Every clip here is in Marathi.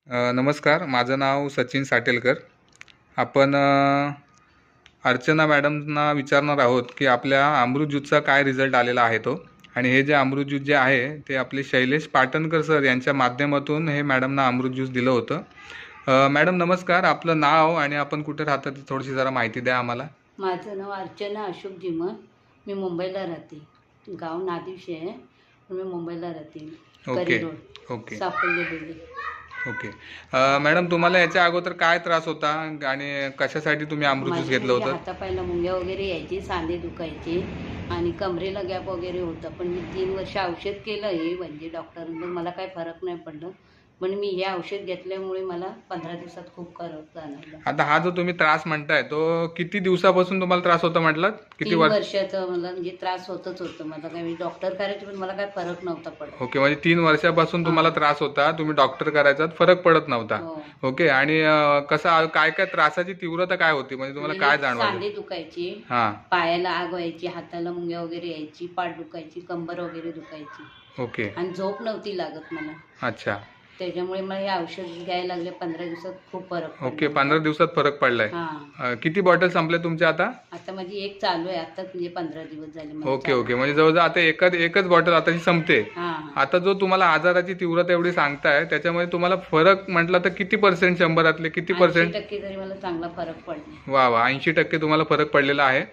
नमस्कार, माझं नाव सचिन साटेलकर. आपण अर्चना मॅडमना विचारणार आहोत की आपल्या अमृत ज्यूसचा काय रिझल्ट आलेला आहे तो. आणि हे जे अमृत ज्यूस जे आहे ते आपले शैलेश पाटणकर सर यांच्या माध्यमातून हे मॅडमना अमृत ज्यूस दिलं होतं. मॅडम नमस्कार, आपलं नाव आणि आपण कुठे राहता ती थोडीशी जरा माहिती द्या आम्हाला. माझं नाव अर्चना अशोक जिमन. मी मुंबईला राहते. गाव नादिवशी आहे, पण मी मुंबईला राहते. Okay okay okay. मॅडम तुम्हाला याच्या अगोदर काय त्रास होता आणि कशासाठी तुम्ही अमृत ज्यूस घेतलं होतं? हातापायला मुंग्या वगैरे यायची, सांधे दुखायचे आणि कमरेला गॅप वगैरे होता. पण मी 3 वर्ष औषध केलं हे म्हणजे डॉक्टरांनी, मला काही फरक नाही पडलं. पण मी हे औषध घेतल्यामुळे मला 15 दिवसात खूप फरक जाणवला. आता हा जो तुम्ही त्रास म्हणताय तो किती दिवसापासून तुम्हाला त्रास होता म्हटलं? किती 3 वर्षाचा मला म्हणजे त्रास होतच होतं. मला काही डॉक्टर करायचे पण मला काही फरक नव्हता पडत. ओके, म्हणजे 3 वर्षापासून तुम्हाला त्रास होता, तुम्ही डॉक्टर करायचा फरक पडत नव्हता. ओके. आणि कसं काय काय त्रासाची तीव्रता काय होती, म्हणजे तुम्हाला काय जाणवलं? सांधे दुखायचे, हां, पायाला आग व्हायची, हाताला मुंग्या वगैरे यायची, पाठ दुखायची, कंबर वगैरे दुखायची. ओके. आणि झोप नव्हती लागत मला. अच्छा. त्याच्यामुळे मला हे औषध घ्यायला लागले. 15 दिवसात खूप फरक पडला. ओके, 15 दिवसात फरक पडलाय. किती बॉटल संपल्या तुमच्या आता? आता माझी एक चालू आहे, आता म्हणजे 15 दिवस झाले. ओके ओके, म्हणजे जवळजवळ आता एकच बॉटल आता ही संपते. आता जो तुम्हाला आजाराची तीव्रता एवढी सांगताय त्याच्यामुळे तुम्हाला फरक म्हटलं तर किती % 100%तले किती %? 80% तरी मला चांगला फरक पडला. वा वा, 80% तुम्हाला फरक पडलेला आहे.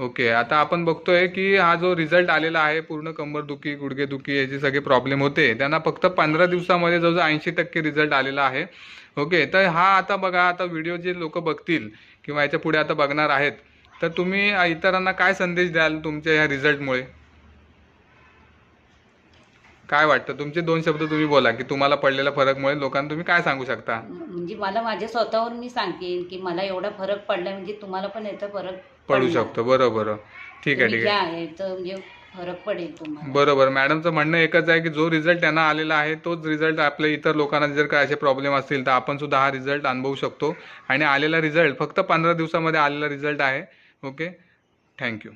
ओके. आता आपण बघतोय की हा जो रिझल्ट आलेला आहे, पूर्ण कंबरदुखी, गुडघेदुखी याचे सगळे प्रॉब्लेम होते त्यांना फक्त 15 दिवसामध्ये जवळजवळ 80% रिझल्ट आलेला आहे. ओके. तर हा आता बघा, आता व्हिडिओ जे लोक बघतील किंवा याच्या पुढे आता बघणार आहेत, तर तुम्ही इतरांना काय संदेश द्याल तुमच्या ह्या रिझल्टमुळे? काय वाटतं? तुमचे 2 शब्द तुम्ही बोला की तुम्हाला पडलेल्या फरकमुळे लोकांना तुम्ही काय सांगू शकता? म्हणजे मला माझ्या स्वतःवर मी सांगेन की मला एवढा फरक पडला, म्हणजे तुम्हाला पण याचा फरक पडू शकतो. बरोबर. ठीक आहे ठीक आहे. म्हणजे फरक पडेल तुम्हाला. बरोबर. मॅडमचं म्हणणं एकच आहे की जो रिझल्ट त्यांना आलेला आहे तोच रिझल्ट आपल्या इतर लोकांना जर काय असे प्रॉब्लेम असतील तर आपण सुद्धा हा रिझल्ट अनुभवू शकतो. आणि आलेला रिझल्ट फक्त 15 दिवसामध्ये आलेला रिझल्ट आहे. ओके. थँक्यू.